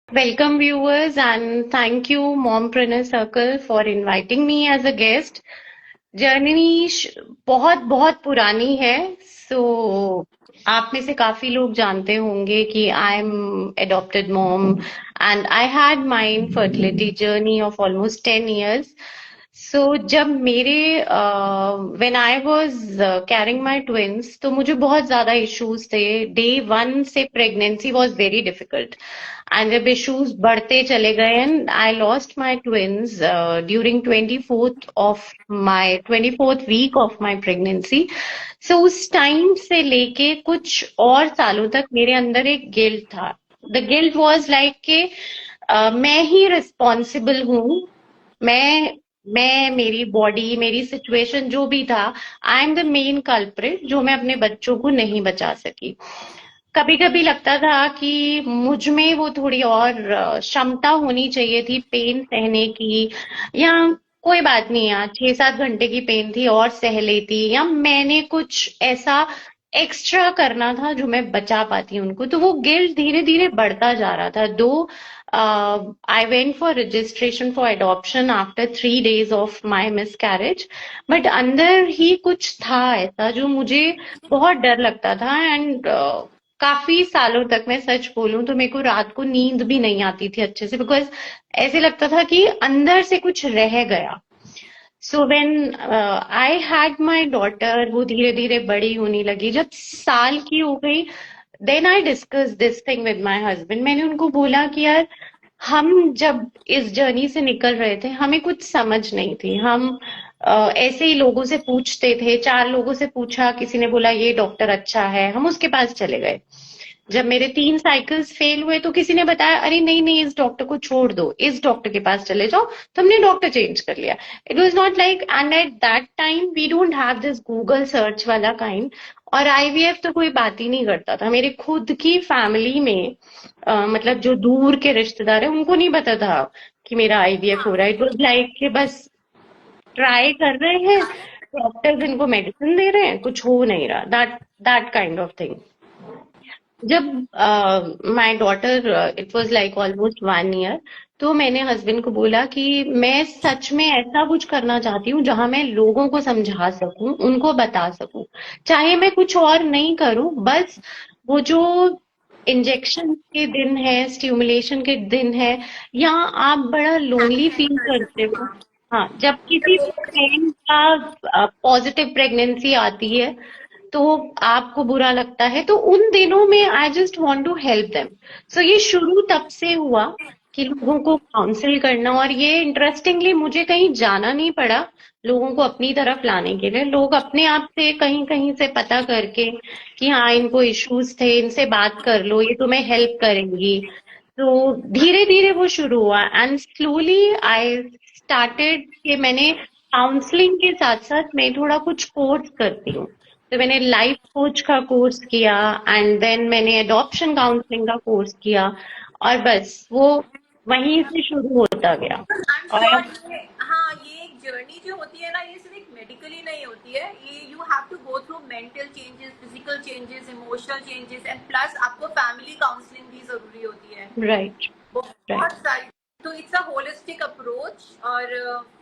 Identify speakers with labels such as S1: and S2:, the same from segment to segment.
S1: Welcome viewers and thank you Mompreneur Circle for inviting me as a guest. Journey बहुत बहुत पुरानी है। सो आप में से काफी लोग जानते होंगे कि I am adopted mom and I had my infertility journey of almost 10 years. So जब मेरे when I was carrying my twins तो मुझे बहुत ज्यादा इश्यूज थे। डे वन से pregnancy was very difficult and जब इश्यूज बढ़ते चले गए and I lost my twins during 24th week of my pregnancy. So उस टाइम से लेके कुछ और सालों तक मेरे अंदर एक गिल्ट था। द गिल्ट वाज लाइक के मैं ही रिस्पॉन्सिबल हूँ। मैं मेरी बॉडी मेरी सिचुएशन जो भी था, I am the main culprit जो मैं अपने बच्चों को नहीं बचा सकी। कभी कभी लगता था कि मुझ में वो थोड़ी और क्षमता होनी चाहिए थी पेन सहने की, या कोई बात नहीं यार 6-7 घंटे की पेन थी और सह लेती, या मैंने कुछ ऐसा एक्स्ट्रा करना था जो मैं बचा पाती उनको। तो वो गिल्ट धीरे धीरे बढ़ता जा रहा था। दो I went for registration for adoption after 3 days of my miscarriage, but अंदर ही कुछ था ऐसा जो मुझे बहुत डर लगता था। एंड काफी सालों तक मैं सच बोलूं तो मेरे को रात को नींद भी नहीं आती थी अच्छे से, बिकॉज ऐसे लगता था कि अंदर से कुछ रह गया। So when I had my daughter, वो धीरे धीरे बड़ी होने लगी। जब साल की हो गई, then I discuss this thing with my husband. मैंने उनको बोला कि यार हम जब इस जर्नी से निकल रहे थे हमें कुछ समझ नहीं थी। हम ऐसे ही लोगों से पूछते थे, 4 लोगों से पूछा, किसी ने बोला ये डॉक्टर अच्छा है, हम उसके पास चले गए। जब मेरे 3 साइकिल्स फेल हुए तो किसी ने बताया अरे नहीं नहीं इस डॉक्टर को छोड़ दो, इस डॉक्टर के पास चले जाओ। तो हमने डॉक्टर चेंज कर लिया। It was not like, and at that time we don't have this Google search वाला काइंड। और आईवीएफ तो कोई बात ही नहीं करता था मेरे खुद की फैमिली में। मतलब जो दूर के रिश्तेदार है उनको नहीं पता था कि मेरा आईवीएफ हो रहा है। इट वाज लाइक कि बस ट्राई कर रहे हैं, डॉक्टर्स इनको मेडिसिन दे रहे हैं, कुछ हो नहीं रहा। That that kind of thing. जब my daughter, it was like almost 1 year, तो मैंने हस्बैंड को बोला कि मैं सच में ऐसा कुछ करना चाहती हूँ जहां मैं लोगों को समझा सकूं, उनको बता सकूं, चाहे मैं कुछ और नहीं करूं, बस वो जो इंजेक्शन के दिन है, स्टिमुलेशन के दिन है, या आप बड़ा लोनली फील करते हो। हाँ, जब किसी फ्रेंड का पॉजिटिव प्रेगनेंसी आती है तो आपको बुरा लगता है, तो उन दिनों में I just want to help them. So ये शुरू तब से हुआ कि लोगों को काउंसिल करना। और ये इंटरेस्टिंगली मुझे कहीं जाना नहीं पड़ा लोगों को अपनी तरफ लाने के लिए। लोग अपने आप से कहीं कहीं से पता करके कि हाँ इनको इश्यूज थे, इनसे बात कर लो, ये तुम्हें हेल्प करेंगी। तो धीरे धीरे वो शुरू हुआ एंड स्लोली आई स्टार्टेड कि मैंने काउंसलिंग के साथ साथ मैं थोड़ा कुछ कोर्स करती हूँ। तो मैंने लाइफ कोच का कोर्स किया एंड देन मैंने एडॉप्शन काउंसलिंग का कोर्स किया, और बस वो वहीं से शुरू होता गया।
S2: आई एम
S1: और
S2: श्योर ये, हाँ, ये एक जर्नी जो होती है ना, ये सिर्फ एक मेडिकली नहीं होती है। ये you have to go through mental changes, physical changes, emotional changes, and plus आपको फैमिली काउंसलिंग भी जरूरी होती है।
S1: राइट
S2: बहुत
S1: राइट
S2: सारी। तो इट्स अ होलिस्टिक अप्रोच। और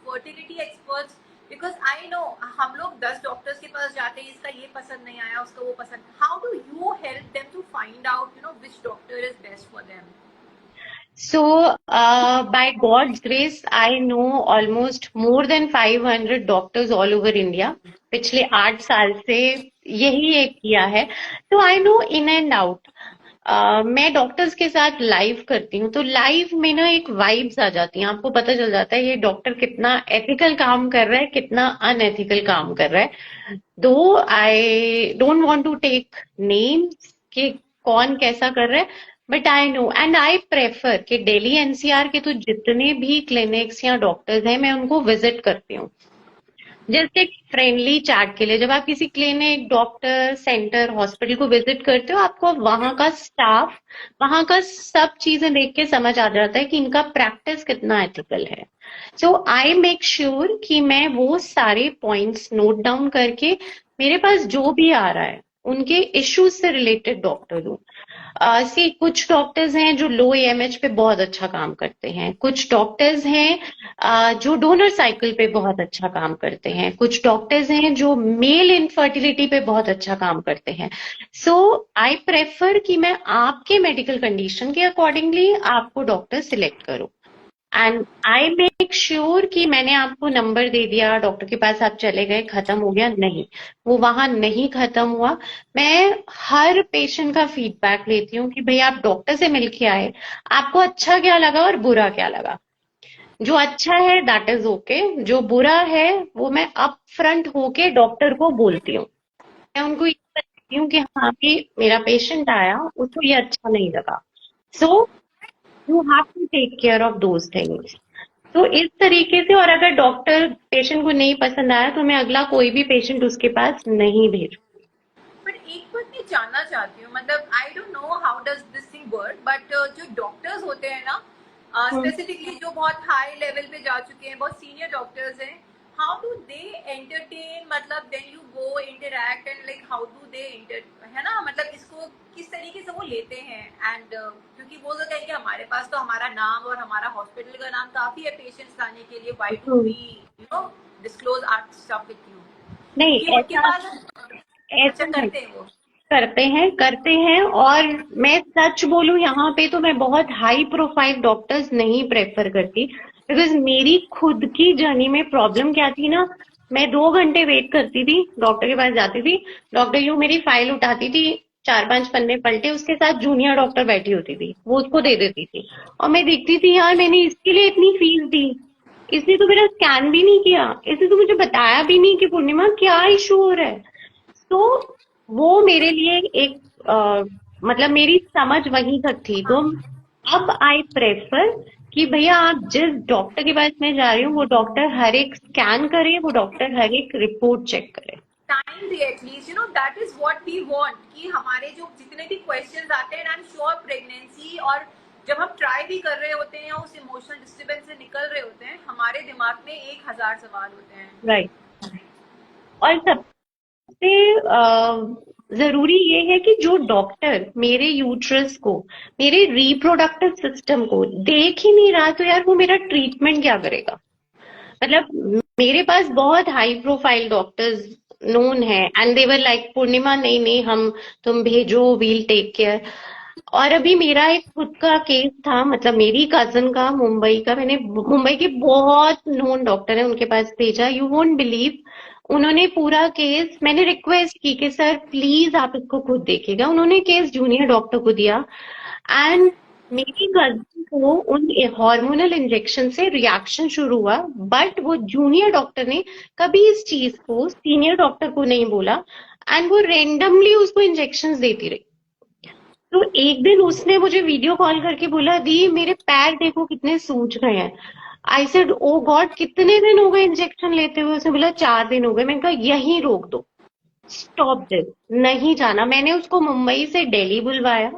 S2: fertility experts, because I know हम लोग 10 डॉक्टर्स के पास जाते हैं, इसका ये पसंद नहीं आया, उसका वो पसंद। How do you help them to find out which doctor is best for them?
S1: So, by God's grace, I know almost more than 500 doctors all over India. पिछले 8 साल से यही एक किया है, तो I know in and out. मैं doctors के साथ लाइव करती हूँ, तो लाइव में ना एक वाइब्स आ जाती हैं, आपको पता चल जाता है ये डॉक्टर कितना एथिकल काम कर रहा है, कितना अनएथिकल काम कर रहा है। दो I don't want to take names कि कौन कैसा कर रहा है, but I know and I prefer कि दिल्ली एनसीआर के तो जितने भी क्लिनिक्स या डॉक्टर्स हैं मैं उनको विजिट करती हूँ, जस्ट एक फ्रेंडली चैट के लिए। जब आप किसी क्लिनिक, डॉक्टर, सेंटर, हॉस्पिटल को विजिट करते हो, आपको वहां का स्टाफ, वहां का सब चीजें देख के समझ आ जाता है कि इनका प्रैक्टिस कितना एथिकल है। सो आई मेक श्योर कि मैं वो सारे पॉइंट्स नोट डाउन करके मेरे पास जो भी आ रहा है उनके इश्यूज से रिलेटेड डॉक्टर हूँ। सी कुछ डॉक्टर्स हैं जो लो एएमएच पे बहुत अच्छा काम करते हैं, कुछ डॉक्टर्स हैं जो डोनर साइकिल पे बहुत अच्छा काम करते हैं, कुछ डॉक्टर्स हैं जो मेल इनफर्टिलिटी पे बहुत अच्छा काम करते हैं। सो आई प्रेफर कि मैं आपके मेडिकल कंडीशन के अकॉर्डिंगली आपको डॉक्टर सिलेक्ट करूं, एंड आई मेक श्योर कि मैंने आपको नंबर दे दिया, डॉक्टर के पास आप चले गए, खत्म हो गया, नहीं, वो वहां नहीं खत्म हुआ। मैं हर पेशेंट का फीडबैक लेती हूँ कि भाई आप डॉक्टर से मिल के आए, आपको अच्छा क्या लगा और बुरा क्या लगा। जो अच्छा है दैट इज ओके, जो बुरा है वो मैं अप फ्रंट होके डॉक्टर को बोलती हूँ। मैं उनको ये बताती हूँ कि हाँ कि मेरा पेशेंट आया, उसको ये अच्छा नहीं लगा, so you have to take care of those things. तो इस तरीके से, और अगर डॉक्टर पेशेंट को नहीं पसंद आया तो मैं अगला कोई भी पेशेंट उसके पास नहीं भेजू।
S2: बट एक बात मैं जानना चाहती हूँ, मतलब I don't know how does this thing work, but जो डॉक्टर्स होते हैं ना, स्पेसिफिकली जो बहुत हाई लेवल पे जा चुके हैं, बहुत सीनियर डॉक्टर्स हैं, हाउ डू दे एंटरटेन, मतलब then you go interact and like how do they inter, है ना, मतलब इसको किस तरीके से वो लेते हैं, एंड क्योंकि वो लोग कहेंगे हमारे पास तो हमारा नाम और हमारा हॉस्पिटल का नाम काफी है पेशेंट्स लाने के लिए, why do we you know disclose our stuff with you,
S1: नहीं,
S2: कि उनके
S1: ऐसा
S2: पास। अच्छा,
S1: ऐसा नहीं।
S2: करते हैं वो।
S1: करते हैं, और मैं सच बोलूं यहाँ पे तो मैं बहुत हाई प्रोफाइल डॉक्टर्स नहीं प्रेफर करती, बिकॉज मेरी खुद की जर्नी में प्रॉब्लम क्या थी ना, मैं 2 घंटे वेट करती थी, डॉक्टर के पास जाती थी, डॉक्टर यूं मेरी फाइल उठाती थी, 4-5 पन्ने पलटे, उसके साथ जूनियर डॉक्टर बैठी होती थी, वो उसको दे देती थी, और मैं देखती थी यार मैंने इसके लिए इतनी फीस दी, इसने तो मेरा स्कैन भी नहीं किया, इसने तो मुझे बताया भी नहीं कि पूर्णिमा क्या इशू हो रहा है। तो वो मेरे लिए एक मतलब मेरी समझ वहीं तक थी। तो अब आई प्रेफर कि भैया आप जिस डॉक्टर के पास में जा रही हूँ वो डॉक्टर हर एक स्कैन करे, वो डॉक्टर हर एक रिपोर्ट चेक करे।
S2: टाइम दे at least, you know that is what we want, कि हमारे जो जितने भी क्वेश्चंस आते हैं, आई एम श्योर प्रेगनेंसी और जब हम ट्राई भी कर रहे होते हैं या उस इमोशनल डिस्टर्बेंस से निकल रहे होते हैं, हमारे दिमाग में 1,000 सवाल होते हैं।
S1: राइट। और सबसे जरूरी ये है कि जो डॉक्टर मेरे यूट्रस को, मेरे रिप्रोडक्टिव सिस्टम को देख ही नहीं रहा, तो यार वो मेरा ट्रीटमेंट क्या करेगा। मतलब मेरे पास बहुत हाई प्रोफाइल डॉक्टर्स नोन है, एंड दे वर लाइक पूर्णिमा नहीं नहीं हम, तुम भेजो, वील टेक केयर। और अभी मेरा एक खुद का केस था, मतलब मेरी कजन का मुंबई का, मैंने मुंबई के बहुत नोन डॉक्टर है उनके पास भेजा, यू वोंट बिलीव, उन्होंने पूरा केस, मैंने रिक्वेस्ट की कि सर प्लीज आप इसको खुद देखिएगा, उन्होंने केस जूनियर डॉक्टर को दिया, एंड मेरी कजन को उन हार्मोनल इंजेक्शन से रिएक्शन शुरू हुआ, बट वो जूनियर डॉक्टर ने कभी इस चीज को सीनियर डॉक्टर को नहीं बोला, एंड वो रेंडमली उसको इंजेक्शन देती रही। तो एक दिन उसने मुझे वीडियो कॉल करके बोला, दी मेरे पैर देखो कितने सूज गए हैं। आई सेड ओ गॉड, कितने दिन हो गए इंजेक्शन लेते हुए। उसने बोला 4 दिन हो गए। मैंने कहा यहीं रोक दो, स्टॉप दिस, नहीं जाना। मैंने उसको मुंबई से दिल्ली बुलवाया,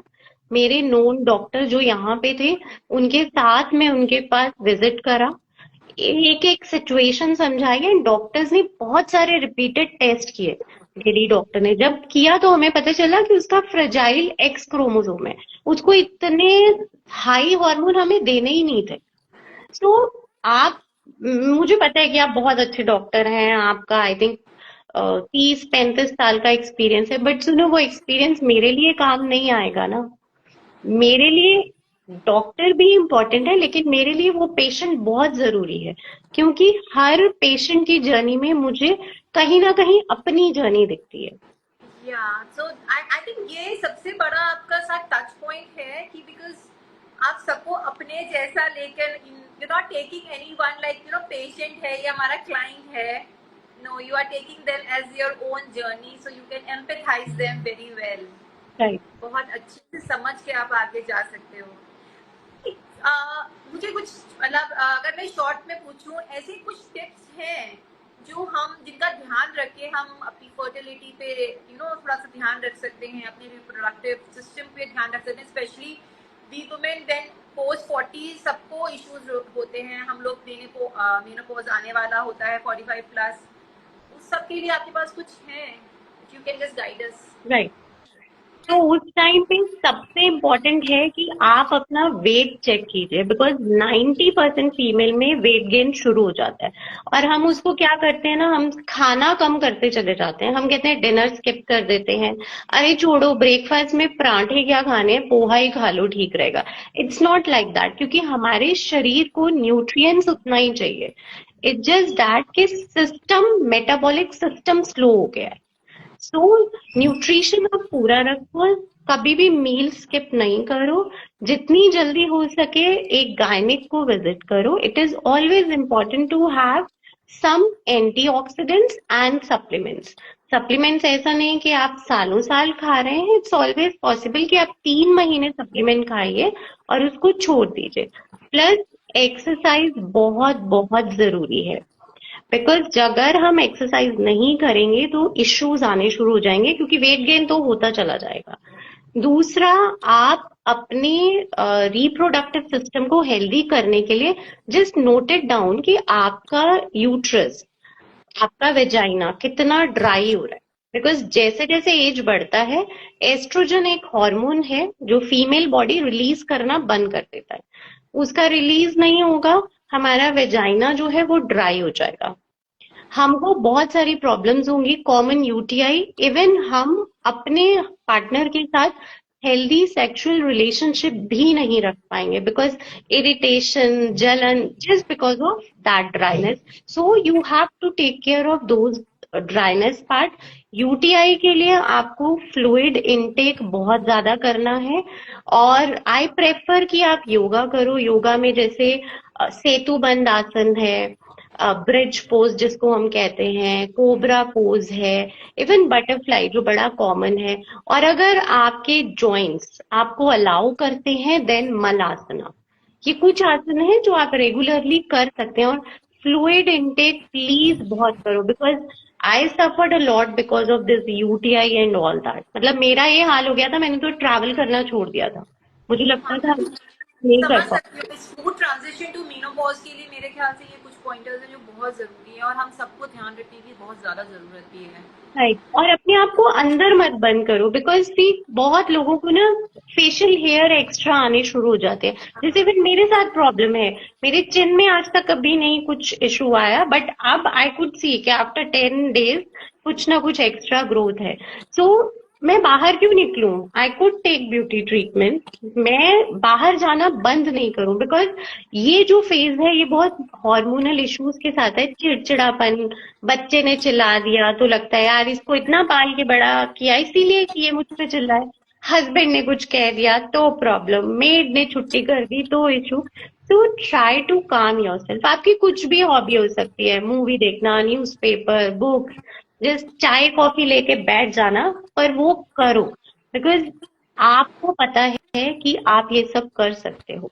S1: मेरे नोन डॉक्टर जो यहाँ पे थे उनके साथ में उनके पास विजिट करा, एक एक सिचुएशन समझाई, एंड डॉक्टर्स ने बहुत सारे रिपीटेड टेस्ट किए। लेडी डॉक्टर ने जब किया तो हमें पता चला कि उसका फ्रेजाइल एक्स क्रोमोसोम है, उसको इतने हाई हार्मोन हमें देने ही नहीं थे। तो आप, मुझे पता है कि आप बहुत अच्छे डॉक्टर हैं, आपका आई थिंक 30-35 साल का एक्सपीरियंस है, बट सुनो वो एक्सपीरियंस मेरे लिए काम नहीं आएगा ना। मेरे लिए डॉक्टर भी इम्पोर्टेंट है, लेकिन मेरे लिए वो पेशेंट बहुत जरूरी है, क्योंकि हर पेशेंट की जर्नी में मुझे कहीं ना कहीं अपनी जर्नी दिखती है।
S2: या सो आई थिंक ये सबसे बड़ा आपका साथ टच पॉइंट है कि बिकॉज आप सबको अपने जैसा लेकर, you not taking anyone like you know patient है या हमारा क्लाइंट है, no you are taking them as your own journey, so you can empathise them very well.
S1: Right.
S2: बहुत अच्छे से समझ के आप आगे जा सकते हो। मुझे कुछ मतलब अगर मैं शॉर्ट में पूछूं, ऐसे कुछ टिप्स हैं जो हम जिनका ध्यान रख के हम अपनी फर्टिलिटी पे यू नो थोड़ा सा ध्यान रख सकते हैं, अपने रिप्रोडक्टिव सिस्टम पे ध्यान रख सकते हैं, specially we women then post 40 सबको इश्यूज होते हैं, हम लोग मेनोपॉज आने वाला होता है 45+, उस सब के लिए आपके पास कुछ है, you can just guide us.
S1: Right. तो उस टाइम पे सबसे इम्पोर्टेंट है कि आप अपना वेट चेक कीजिए, बिकॉज 90% फीमेल में वेट गेन शुरू हो जाता है। और हम उसको क्या करते हैं ना, हम खाना कम करते चले जाते हैं। हम कहते हैं डिनर स्किप कर देते हैं, अरे छोड़ो ब्रेकफास्ट में पराठे क्या खाने हैं, पोहा ही खा लो ठीक रहेगा। इट्स नॉट लाइक दैट, क्योंकि हमारे शरीर को न्यूट्रिएंट्स उतना ही चाहिए। इट्स जस्ट दैट कि सिस्टम, मेटाबॉलिक सिस्टम स्लो हो गया है। सो न्यूट्रिशन आप पूरा रखो, कभी भी मील स्किप नहीं करो। जितनी जल्दी हो सके एक गायनिक को विजिट करो। It is always important to have some antioxidants and supplements. Supplements ऐसा नहीं कि आप सालों साल खा रहे हैं। इट्स ऑलवेज पॉसिबल कि आप 3 महीने सप्लीमेंट खाइए और उसको छोड़ दीजिए। प्लस एक्सरसाइज बहुत बहुत जरूरी है, बिकॉज अगर हम एक्सरसाइज नहीं करेंगे तो इश्यूज आने शुरू हो जाएंगे, क्योंकि वेट गेन तो होता चला जाएगा। दूसरा, आप अपने रिप्रोडक्टिव सिस्टम को हेल्दी करने के लिए जस्ट नोटेड डाउन कि आपका यूट्रस, आपका वेजाइना कितना ड्राई हो रहा है। बिकॉज जैसे जैसे एज बढ़ता है, एस्ट्रोजन एक हार्मोन है जो फीमेल बॉडी रिलीज करना बंद कर देता है। उसका रिलीज नहीं होगा, हमारा वेजाइना जो है वो ड्राई हो जाएगा, हमको बहुत सारी प्रॉब्लम्स होंगी, कॉमन यूटीआई। इवन हम अपने पार्टनर के साथ हेल्दी सेक्सुअल रिलेशनशिप भी नहीं रख पाएंगे, बिकॉज इरिटेशन, जलन, just because of that dryness. So you have to take care of those dryness part. UTI के लिए आपको फ्लूइड इनटेक बहुत ज्यादा करना है। और आई प्रेफर कि आप योगा करो। योगा में जैसे सेतु बंद आसन है, ब्रिज पोज जिसको हम कहते हैं, कोबरा पोज है, इवन बटरफ्लाई जो बड़ा कॉमन है। और अगर आपके जॉइंट्स आपको अलाउ करते हैं, देन मलासना। ये कुछ आसन है जो आप रेगुलरली कर सकते हैं। और फ्लूइड इनटेक प्लीज बहुत करो, because I suffered a lot because of this UTI and all that. मतलब मेरा ये हाल हो गया था, मैंने तो ट्रैवल करना छोड़ दिया था, मुझे लगता था नहीं कर
S2: समझ
S1: पाऊँ।
S2: सकती हूँ। स्मूथ ट्रांजिशन टू मेनोपॉज के लिए मेरे ख्याल से ये कुछ पॉइंटर्स हैं जो बहुत जरूरी है और हम सबको ध्यान रखने की बहुत ज्यादा जरूरत भी है।
S1: राइट। और अपने आप को अंदर मत बंद करो, बिकॉज सी बहुत लोगों को ना फेशियल हेयर एक्स्ट्रा आने शुरू हो जाते हैं। जैसे फिर मेरे साथ प्रॉब्लम है, मेरे चिन में आज तक कभी नहीं कुछ इशू आया, बट अब आई कुड सी कि आफ्टर 10 days कुछ ना कुछ एक्स्ट्रा ग्रोथ है। सो मैं बाहर क्यों निकलूं, I could take beauty treatment. मैं बाहर जाना बंद नहीं करूं, बिकॉज ये जो फेज है ये बहुत हार्मोनल इश्यूज के साथ है। चिड़चिड़ापन, बच्चे ने चिल्ला दिया तो लगता है यार इसको इतना पाल के बड़ा किया इसीलिए कि ये मुझ पे चिल्लाए। हस्बैंड ने कुछ कह दिया तो प्रॉब्लम, मेड ने छुट्टी कर दी तो इशू। तो ट्राई टू काम योरसेल्फ। आपकी कुछ भी हॉबी हो सकती है, मूवी देखना, न्यूज़पेपर, बुक्स, जस्ट चाय कॉफी लेके बैठ जाना, पर वो करो, बिकॉज आपको पता है कि आप ये सब कर सकते हो।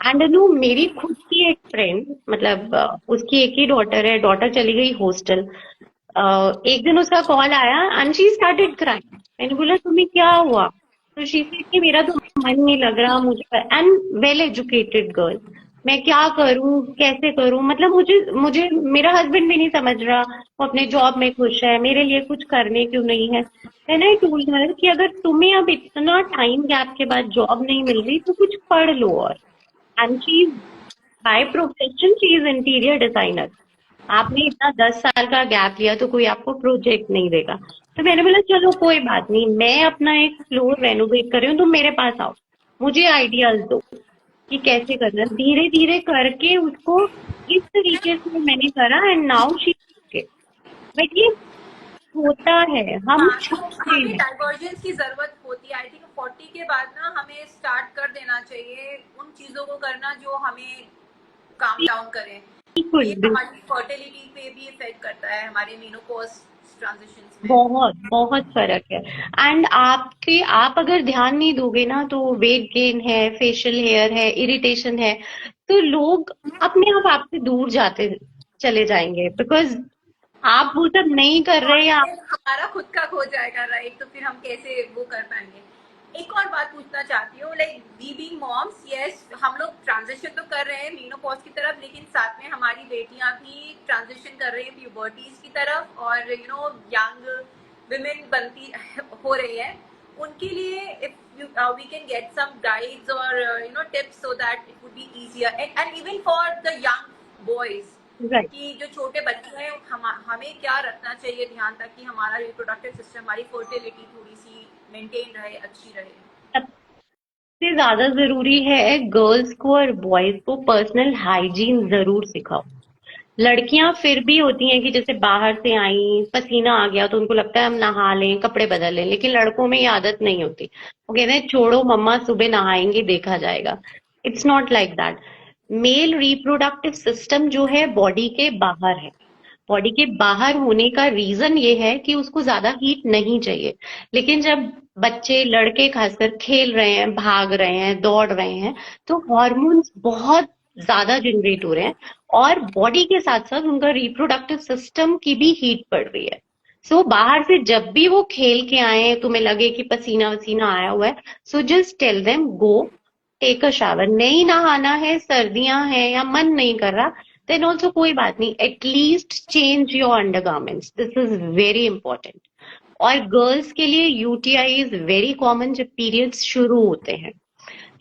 S1: एंड नो, मेरी खुद की एक फ्रेंड, मतलब उसकी एक ही डॉटर है, डॉटर चली गई हॉस्टल। एक दिन उसका कॉल आया एंड शी स्टार्टेड क्राइंग। मैंने बोला तुम्हें क्या हुआ? तो शी सेड कि मेरा तो मन नहीं लग रहा मुझे। एंड वेल एजुकेटेड गर्ल, मैं क्या करूं, कैसे करूं? मतलब मुझे मुझे मेरा हस्बैंड भी नहीं समझ रहा, वो अपने जॉब में खुश है, मेरे लिए कुछ करने क्यों नहीं है। मैंने आई टोल्ड हर कि अगर तुम्हें अब इतना टाइम गैप के बाद जॉब नहीं मिल रही तो कुछ पढ़ लो। और and she is by profession, she is interior designer. आपने इतना 10 साल का गैप लिया तो कोई आपको प्रोजेक्ट नहीं देगा। तो मैंने बोला चलो कोई बात नहीं, मैं अपना एक फ्लोर रेनोवेट कर रही हूँ, तुम मेरे पास आओ, मुझे आइडियाज दो कि कैसे करना। धीरे धीरे करके उसको इस तरीके से मैंने करा and now she okay. But ये होता है, हम
S2: हाँ, तो
S1: छूटते
S2: हमें
S1: हैं।
S2: डाइवर्जेंस की जरूरत होती है। आई थिंक 40 के बाद ना हमें स्टार्ट कर देना चाहिए उन चीजों को करना जो हमें काम डाउन करें।
S1: बिल्कुल
S2: ये
S1: बिल्कुल।
S2: हमारी फर्टिलिटी पे भी इफेक्ट करता है, हमारे मेनोपॉज ट्रांजिशंस में।
S1: बहुत बहुत फर्क है। एंड आप अगर ध्यान नहीं दोगे ना तो वेट गेन है, फेशियल हेयर है, इरिटेशन है, तो लोग अपने आप आपसे दूर जाते चले जाएंगे, बिकॉज आप वो सब नहीं कर रहे या
S2: कॉन्फिडेंस हमारा खुद का खो जाएगा, राइट? तो फिर हम कैसे वो कर पाएंगे? एक और बात पूछना चाहती हूँ, like we being moms, yes हम लोग ट्रांजिशन तो कर रहे हैं मेनोपॉज की तरफ, लेकिन साथ में हमारी बेटियां भी ट्रांजिशन कर रही है प्यूबर्टीज की तरफ, और यंग विमेन बनती हो रही है। उनके लिए if we can get some guides or tips so that it would be easier and even for the young boys
S1: right.
S2: कि जो छोटे बच्चे हैं हमें क्या रखना चाहिए ध्यान ताकि हमारा रिप्रोडक्टिव सिस्टम, हमारी फर्टिलिटी थोड़ी सी मेंटेन रहे, अच्छी रहे।
S1: सबसे ज्यादा जरूरी है गर्ल्स को और बॉयज को पर्सनल हाइजीन जरूर सिखाओ। लड़कियां फिर भी होती हैं कि जैसे बाहर से आई, पसीना आ गया तो उनको लगता है हम नहा लें, कपड़े बदल लें, लेकिन लड़कों में ये आदत नहीं होती। वो कहते हैं छोड़ो मम्मा, सुबह नहाएंगे देखा जाएगा। It's not like that. Male reproductive system जो है बॉडी के बाहर है। बॉडी के बाहर होने का रीजन ये है कि उसको ज्यादा हीट नहीं चाहिए। लेकिन जब बच्चे, लड़के खासकर खेल रहे हैं, भाग रहे हैं, दौड़ रहे हैं, तो हार्मोन्स बहुत ज्यादा जनरेट हो रहे हैं और बॉडी के साथ साथ उनका रिप्रोडक्टिव सिस्टम की भी हीट पड़ रही है। सो बाहर से जब भी वो खेल के आए, तुम्हें लगे कि पसीना वसीना आया हुआ है, so just tell them go take a shower. नहीं नहाना है, सर्दियां हैं या मन नहीं कर रहा, देन ऑल्सो कोई बात नहीं, at least change your undergarments, this is very important. और गर्ल्स के लिए यूटीआई इज वेरी कॉमन जब पीरियड्स शुरू होते हैं।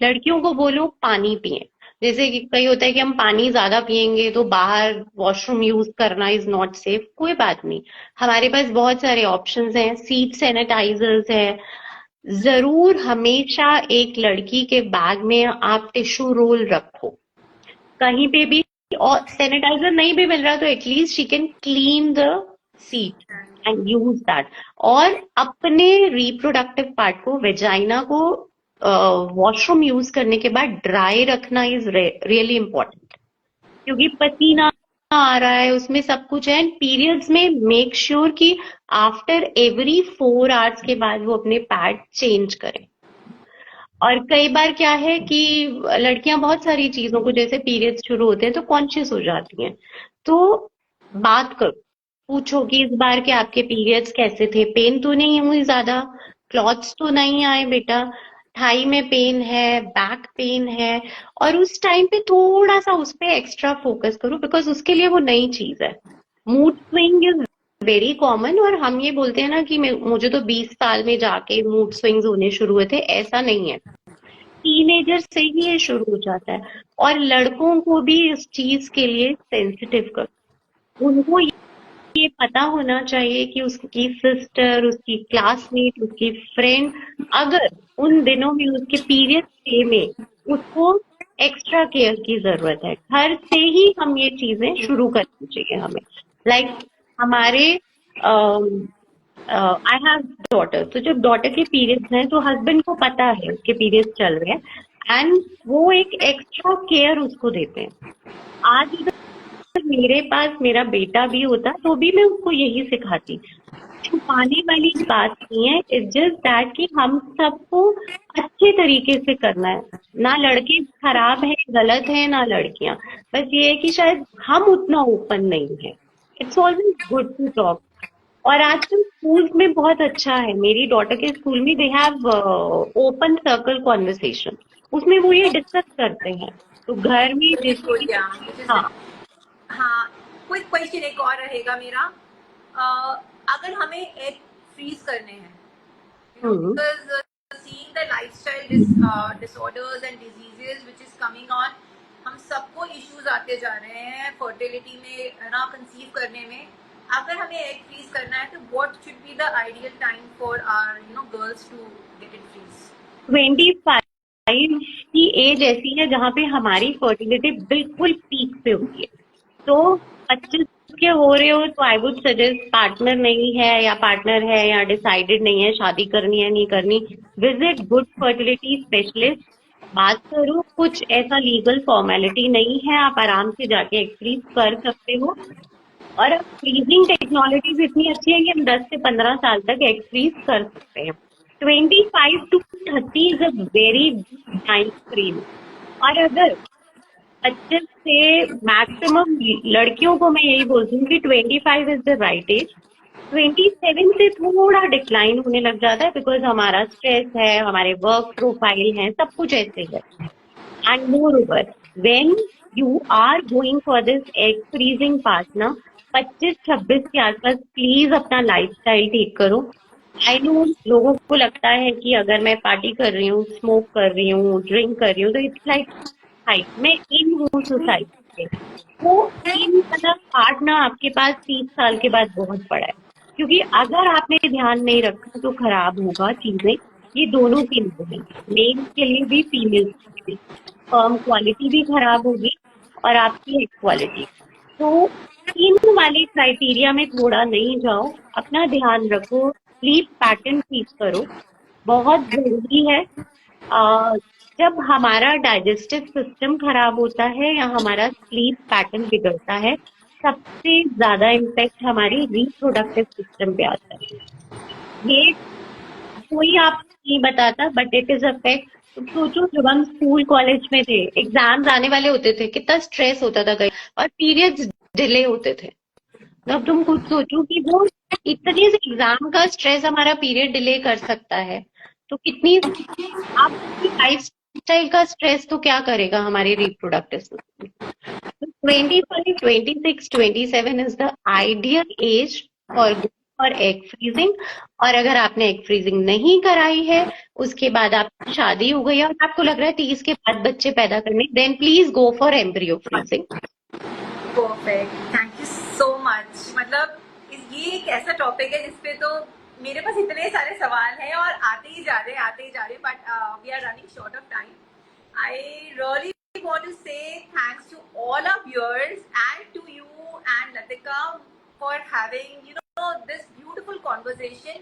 S1: लड़कियों को बोलो पानी पिए। जैसे कि कई होता है कि हम पानी ज्यादा पिएंगे तो बाहर वॉशरूम यूज करना इज नॉट सेफ, कोई बात नहीं, हमारे पास बहुत सारे ऑप्शंस हैं, सीट सैनिटाइजर्स है। जरूर हमेशा एक लड़की के बैग में आप टिश्यू रोल रखो कहीं पे भी, और सैनिटाइजर नहीं भी मिल रहा तो at least she can clean the seat and use that. और अपने रिप्रोडक्टिव पार्ट को, वेजाइना को वॉशरूम यूज करने के बाद ड्राई रखना इज रियली इम्पोर्टेंट, क्योंकि पसीना आ रहा है, उसमें सब कुछ है। एंड पीरियड्स में मेक श्योर कि आफ्टर एवरी 4 आवर्स के बाद वो अपने पैड चेंज करें। और कई बार क्या है कि लड़कियां बहुत सारी चीजों को, जैसे पीरियड्स शुरू होते हैं तो कॉन्शियस हो जाती हैं, तो बात करो, पूछो कि इस बार के आपके पीरियड्स कैसे थे, पेन तो नहीं हुई ज्यादा, क्लॉट्स तो नहीं आए बेटा, थाई में पेन है, बैक पेन है। और उस टाइम पे थोड़ा सा उस पर एक्स्ट्रा फोकस करो, बिकॉज उसके लिए वो नई चीज है। Mood swing is very common, और हम ये बोलते हैं ना कि मुझे तो 20 साल में जाके मूड स्विंग्स होने शुरू हुए थे, ऐसा नहीं है, टीनेजर से ही ये शुरू हो जाता है। और लड़कों को भी इस चीज के लिए सेंसिटिव करो। उनको ये पता होना चाहिए कि उसकी सिस्टर, उसकी क्लासमेट, उसकी फ्रेंड अगर उन दिनों में उसके पीरियड डे में उसको एक्स्ट्रा केयर की जरूरत है, घर से ही हम ये चीजें शुरू करनी चाहिए हमें। लाइक हमारे आई हैव डॉटर, तो जब डॉटर के पीरियड्स हैं तो हस्बैंड को पता है उसके पीरियड्स चल रहे हैं एंड वो एक एक्स्ट्रा केयर उसको देते हैं। आज मेरे पास मेरा बेटा भी होता तो भी मैं उसको यही सिखाती। छुपाने वाली बात नहीं है, इट्स जस्ट दैट कि हम सबको अच्छे तरीके से करना है। ना लड़के खराब हैं, गलत हैं, ना लड़कियां, बस ये है कि शायद हम उतना ओपन नहीं है। It's always good to talk. और आजकल स्कूल में बहुत अच्छा है, मेरी डॉटर के स्कूल में they have open circle conversation, उसमें वो ये डिस्कस करते हैं। तो घर में जैसे, हाँ
S2: हाँ, क्विक क्वेश्चन एक और रहेगा मेरा, अगर हमें एग फ्रीज करने हैं, because seeing the lifestyle disorders and diseases which is coming on, हम सबको इश्यूज आते जा रहे हैं फर्टिलिटी में, है ना, कंसीव करने में। अगर हमें एग फ्रीज करना है तो what should be the ideal time for our girls to get it freeze?
S1: 25 की एज ऐसी है जहाँ पे हमारी फर्टिलिटी बिल्कुल पीक पे होती है। तो 25 के हो रहे हो तो आई वुड सजेस्ट, पार्टनर नहीं है या पार्टनर है या डिसाइडेड नहीं है शादी करनी है नहीं करनी, विजिट गुड फर्टिलिटी स्पेशलिस्ट, बात करो। कुछ ऐसा लीगल फॉर्मेलिटी नहीं है, आप आराम से जाके एग फ्रीज कर सकते हो। और अब फ्रीजिंग टेक्नोलॉजीज इतनी अच्छी है कि हम 10 से 15 साल तक एग फ्रीज कर सकते हैं। 25 to 30 is a very good time frame. और अगर 25 से मैक्सिमम, लड़कियों को मैं यही बोलती हूँ कि 25 इज द राइट एज। 27 से थोड़ा डिक्लाइन होने लग जाता है, बिकॉज हमारा स्ट्रेस है, हमारे वर्क प्रोफाइल है, सब कुछ ऐसे है। And moreover when you are going for this egg freezing part ना, 25-26 के आसपास प्लीज अपना लाइफस्टाइल ठीक करो। आई नो लोगों को लगता है कि अगर मैं पार्टी कर रही हूँ, स्मोक कर रही हूँ, ड्रिंक कर रही हूँ, तो इट्स लाइक हाइट मैं इन हूँ सोसाइटी के। वो इन वाला पार्ट ना आपके पास 30 साल के बाद बहुत पड़ा है, क्योंकि अगर आपने ध्यान नहीं रखा तो खराब होगा चीजें। ये दोनों के लिए है, मेल के लिए भी, फीमेल के लिए। स्पर्म क्वालिटी भी खराब होगी और आपकी एग क्वालिटी। तो इन वाले क्राइटेरिया में थोड़ा नहीं जाओ, अपना ध्यान रखो, स्लीप पैटर्न ठीक करो, बहुत जरूरी है। अ, जब हमारा डाइजेस्टिव सिस्टम खराब होता है या हमारा स्लीप पैटर्न बिगड़ता है, सबसे ज्यादा इम्पैक्ट हमारी रिप्रोडक्टिव सिस्टम पे आता है। ये कोई आपको नहीं बताता, but it is a fact. तुम सोचो, जब हम स्कूल कॉलेज में थे, एग्जाम्स आने वाले होते थे, कितना स्ट्रेस होता था कहीं, और पीरियड्स डिले होते थे। तो अब तुम खुद सोचो कि वो इतने से एग्जाम का स्ट्रेस हमारा पीरियड डिले कर सकता है, तो कितनी आपकी लाइफ स्टाइल का स्ट्रेस तो क्या करेगा हमारे रिप्रोडक्टिव सिस्टम। तो 25, 26, 27 is the ideal age for egg freezing. और अगर आपने एग फ्रीजिंग नहीं कराई है, उसके बाद आपकी शादी हो गई है और आपको लग रहा है 30 के बाद बच्चे पैदा करने, then please go for embryo freezing.
S2: Perfect, thank you so much. मतलब ये एक ऐसा टॉपिक है जिसपे तो मेरे पास इतने सारे सवाल हैं और आते ही जा रहे, but we are running short of time. I really want to say thanks to all of yours and to you and Latika for having this beautiful conversation.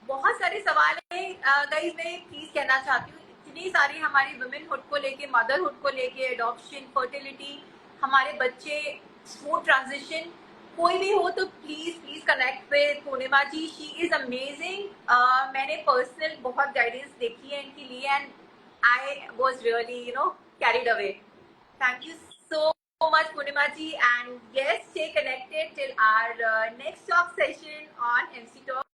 S2: बहुत सारे सवाल हैं गाइस, मैं प्लीज कहना चाहती हूँ, इतनी सारी हमारी वुमेनहुड को लेके, मदरहुड को लेके, एडॉप्शन, फर्टिलिटी, हमारे बच्चे, स्मूथ ट्रांजिशन, कोई भी हो तो please please connect with Purnima ji, she is amazing. मैंने पर्सनल बहुत गाइडेंस देखी है इनके लिए and I was really carried away. Thank you so much, Purnima ji, and yes, stay connected till our next talk session on MC Talk.